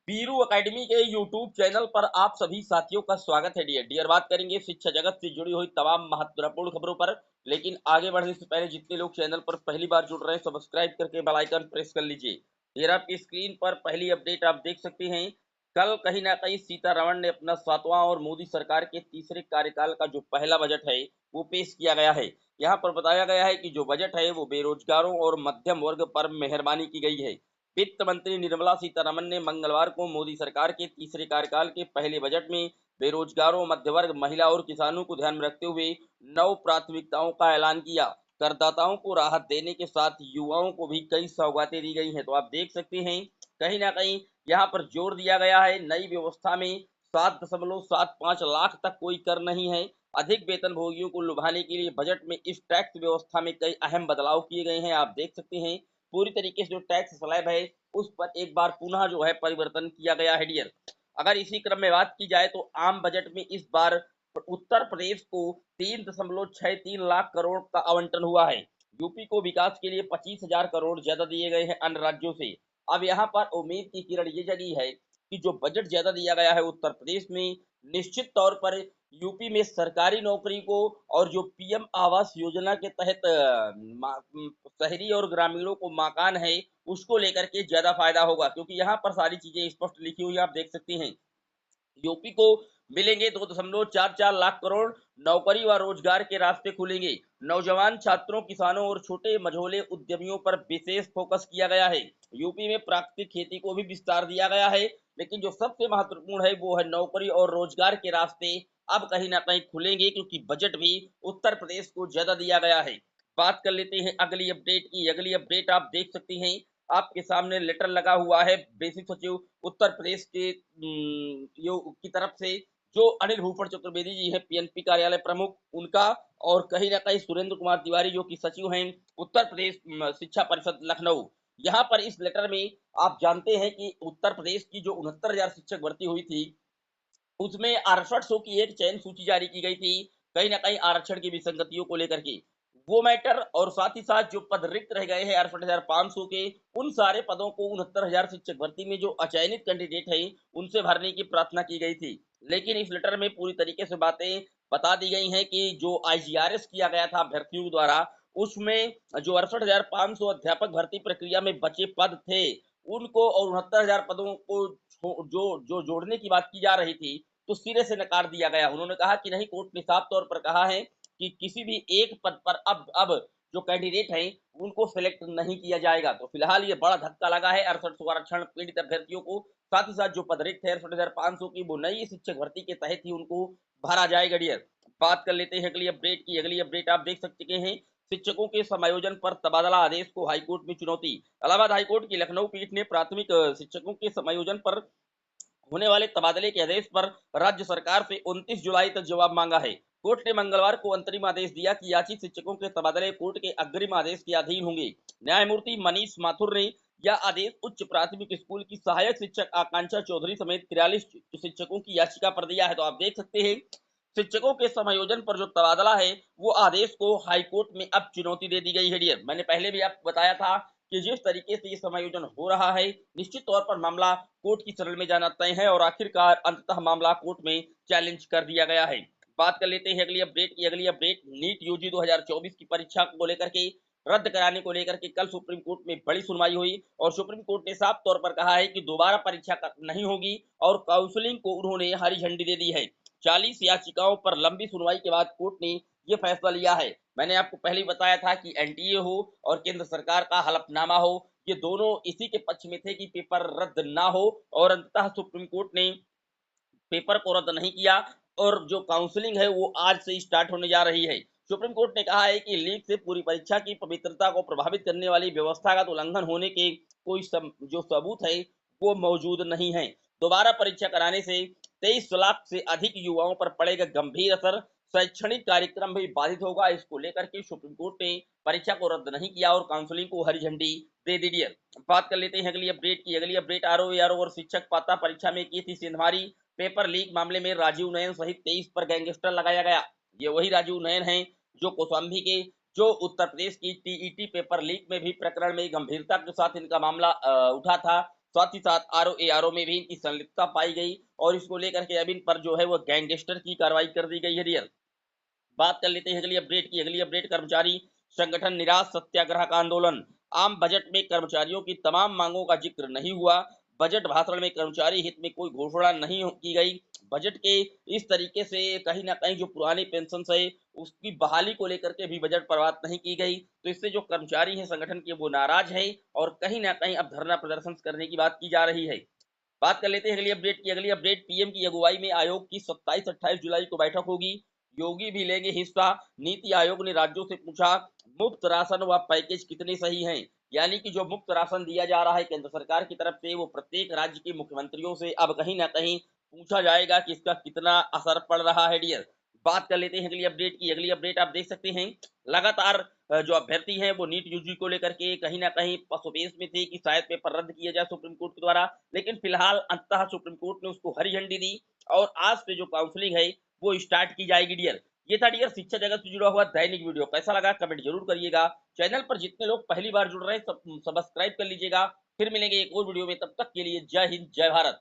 Biru academy के YouTube channel पर आप सभी साथियों का स्वागत है। डियर बात करेंगे शिक्षा जगत से जुड़ी हुई तमाम महत्वपूर्ण खबरों पर। लेकिन आगे बढ़ने से पहले जितने लोग चैनल पर पहली बार जुड़ रहे हैं सब्सक्राइब करके बेल आइकन प्रेस कर लीजिए। डियर आपकी स्क्रीन पर पहली अपडेट आप देख सकते हैं। कल कहीं ना कहीं सीतारमण ने अपना 7वां और मोदी सरकार के तीसरे कार्यकाल का जो पहला बजट है वो पेश किया गया है। यहाँ पर बताया गया है कि जो बजट है वो बेरोजगारों और मध्यम वर्ग पर मेहरबानी की गई है। वित्त मंत्री निर्मला सीतारमण ने मंगलवार को मोदी सरकार के तीसरे कार्यकाल के पहले बजट में बेरोजगारों, मध्य वर्ग, महिला और किसानों को ध्यान में रखते हुए 9 प्राथमिकताओं का ऐलान किया। करदाताओं को राहत देने के साथ युवाओं को भी कई सौगातें दी गई हैं। तो आप देख सकते हैं कहीं ना कहीं यहाँ पर जोर दिया गया है नई व्यवस्था में 7.75 लाख तक कोई कर नहीं है। अधिक वेतन भोगियों को लुभाने के लिए बजट में इस टैक्स व्यवस्था में कई अहम बदलाव किए गए हैं। आप देख सकते हैं पूरी तरीके से जो टैक्स स्लैब है उस पर एक बार पुनः जो है परिवर्तन किया गया है। डियर अगर इसी क्रम में बात की जाए तो आम बजट में इस बार उत्तर प्रदेश को 3.63 लाख करोड़ का आवंटन हुआ है। यूपी को विकास के लिए 25,000 करोड़ ज्यादा दिए गए हैं अन्य राज्यों से। अब यहाँ पर उम्मीद की किरण ये जगी है कि जो बजट ज्यादा दिया गया है उत्तर प्रदेश में, निश्चित तौर पर यूपी में सरकारी नौकरी को और जो पीएम आवास योजना के तहत शहरी और ग्रामीणों को मकान है उसको लेकर के ज्यादा फायदा होगा, क्योंकि यहाँ पर सारी चीजें स्पष्ट लिखी हुई आप देख सकते हैं। यूपी को मिलेंगे 2.44 लाख करोड़। नौकरी व रोजगार के रास्ते खुलेंगे। नौजवान छात्रों, किसानों और छोटे मझोले उद्यमियों पर विशेष फोकस किया गया है। यूपी में प्राकृतिक खेती को भी विस्तार दिया गया है। लेकिन जो सबसे महत्वपूर्ण है वो है नौकरी और रोजगार के रास्ते अब कहीं ना कहीं खुलेंगे, क्योंकि बजट भी उत्तर प्रदेश को ज्यादा दिया गया है। बात कर लेते हैं अगली अपडेट की। अगली अपडेट आप देख सकते हैं आपके सामने लेटर लगा हुआ है बेसिक सचिव उत्तर प्रदेश के की तरफ से, जो अनिल भूषण चतुर्वेदी जी हैं पीएनपी कार्यालय प्रमुख उनका, और कहीं ना कहीं सुरेंद्र कुमार तिवारी जो कि सचिव हैं उत्तर प्रदेश शिक्षा परिषद लखनऊ। यहाँ पर इस लेटर में आप जानते हैं कि उत्तर प्रदेश की जो 69,000 शिक्षक भर्ती हुई थी उसमें 6800 की एक चयन सूची जारी की गई थी, कहीं ना कहीं आरक्षण की विसंगतियों को लेकर के वो मैटर, और साथ ही साथ जो पद रिक्त रह गए हैं 68,500 के, उन सारे पदों को 69,000 शिक्षक भर्ती में जो अचयनित कैंडिडेट है उनसे भरने की प्रार्थना की गई थी। लेकिन इस लेटर में पूरी तरीके से बातें बता दी गई हैं कि जो आईजीआरएस किया गया था अभ्यर्थियों द्वारा उसमें जो 68,500 अध्यापक भर्ती प्रक्रिया में बचे पद थे उनको और 69,000 पदों को जो जो जोड़ने की बात की जा रही थी तो सिरे से नकार दिया गया। उन्होंने कहा कि नहीं, कोर्ट ने साफ तौर पर कहा है कि किसी भी एक पद पर अब जो कैंडिडेट हैं उनको सिलेक्ट नहीं किया जाएगा। तो फिलहाल ये बड़ा धक्का लगा है 68 आरक्षण पीड़ित अभ्यर्थियों को। साथ ही साथ जो पद रिक्त है 68,500 की वो नई शिक्षक भर्ती के तहत ही उनको भरा जाएगा। डियर बात कर लेते हैं अगली अपडेट की। अगली अपडेट आप देख सकते हैं शिक्षकों के समायोजन पर तबादला आदेश को हाईकोर्ट में चुनौती। इलाहाबाद हाईकोर्ट की लखनऊ पीठ ने प्राथमिक शिक्षकों के समायोजन पर होने वाले तबादले के आदेश पर राज्य सरकार से 29 जुलाई तक जवाब मांगा है। कोर्ट ने मंगलवार को अंतरिम आदेश दिया कि याचित शिक्षकों के तबादले कोर्ट के अग्रिम आदेश के अधीन होंगे। न्यायमूर्ति मनीष माथुर ने यह आदेश उच्च प्राथमिक स्कूल की सहायक शिक्षक आकांक्षा चौधरी समेत 43 शिक्षकों की याचिका पर दिया है। तो आप देख सकते हैं शिक्षकों के समायोजन पर जो तबादला है वो आदेश को हाईकोर्ट में अब चुनौती दे दी गई है। डियर मैंने पहले भी आपको बताया था कि जिस तरीके से ये समायोजन हो रहा है निश्चित तौर पर मामला कोर्ट की शरण में जाना तय है और आखिरकार अंततः मामला कोर्ट में चैलेंज कर दिया गया है। बात कर लेते हैं अगली अपडेट की। अगली अपडेट नीट यूजी 2024 की परीक्षा को लेकर के रद्द कराने को लेकर के कल सुप्रीम कोर्ट में बड़ी सुनवाई हुई और सुप्रीम कोर्ट ने साफ तौर पर कहा है कि दोबारा परीक्षा नहीं होगी और काउंसलिंग को उन्होंने हरी झंडी दे दी है। 40 याचिकाओं पर लंबी सुनवाई के बाद कोर्ट ने ये फैसला लिया है। मैंने आपको पहले ही बताया था कि एनटीए हो और केंद्र सरकार का हलफनामा हो, ये दोनों इसी के पक्ष में थे कि पेपर रद्द ना हो, और अंततः सुप्रीम कोर्ट ने पेपर को रद्द नहीं किया और जो काउंसलिंग है वो आज से स्टार्ट होने जा रही है। सुप्रीम कोर्ट ने कहा है कि लीक से पूरी परीक्षा की पवित्रता को प्रभावित करने वाली व्यवस्थागत उल्लंघन होने के कोई जो सबूत है वो मौजूद नहीं है। दोबारा परीक्षा कराने से 23 लाख से अधिक युवाओं पर पड़ेगा गंभीर असर। शैक्षणिक कार्यक्रम भी बाधित होगा। इसको लेकर के सुप्रीम कोर्ट ने परीक्षा को रद्द नहीं किया और काउंसलिंग को हरी झंडी दे दी। बात कर लेते हैं अगली अपडेट की। अगली अपडेट आरओ और शिक्षक पात्रता परीक्षा में की थी सेंधमारी। पेपर लीक मामले में राजीव नयन सहित 23 पर गैंगस्टर लगाया गया। ये वही राजीव नयन हैं जो कौशाम्बी के, जो उत्तर प्रदेश की टीईटी पेपर लीक में भी प्रकरण में गंभीरता के साथ इनका मामला उठा था साथ ही साथ आरओ में भी इनकी संलिप्तता पाई गई और इसको लेकर के अब इन पर जो है वो गैंगस्टर की कार्रवाई कर दी गई है डियर। बात कर लेते हैं अगली अपडेट कर्मचारी संगठन निराश सत्याग्रह का आंदोलन। आम बजट में कर्मचारियों की तमाम मांगों का जिक्र नहीं हुआ। बजट भाषण में कर्मचारी हित में कोई घोषणा नहीं की गई। बजट के इस तरीके से कहीं ना कहीं जो पुरानी पेंशन है उसकी बहाली को लेकर के भी बजट पर बात नहीं की गई, तो इससे जो कर्मचारी है संगठन के वो नाराज है और कहीं ना कहीं अब धरना प्रदर्शन करने की बात की जा रही है। बात कर लेते हैं अगली अपडेट पीएम की अगुवाई में आयोग की 27-28 जुलाई को बैठक होगी। योगी भी लेंगे हिस्सा। नीति आयोग ने राज्यों से पूछा मुफ्त राशन व पैकेज कितने सही हैं। यानी कि जो मुफ्त राशन दिया जा रहा है केंद्र सरकार की तरफ से वो प्रत्येक राज्य के मुख्यमंत्रियों से अब कहीं ना कहीं पूछा जाएगा कि इसका कितना असर पड़ रहा है डियर। बात कर लेते हैं अगली अपडेट आप देख सकते हैं लगातार जो अभ्यर्थी हैं वो नीट यूजी को लेकर के कहीं ना कहीं पसोपेश में थे कि शायद पेपर रद्द किया जाए सुप्रीम कोर्ट के द्वारा, लेकिन फिलहाल अंततः सुप्रीम कोर्ट ने उसको हरी झंडी दी और आज से जो काउंसलिंग है वो स्टार्ट की जाएगी डियर। ये था डियर शिक्षा जगत से जुड़ा हुआ दैनिक वीडियो, कैसा लगा कमेंट जरूर करिएगा। चैनल पर जितने लोग पहली बार जुड़ रहे हैं सब सब्सक्राइब कर लीजिएगा। फिर मिलेंगे एक और वीडियो में, तब तक के लिए जय हिंद जय भारत।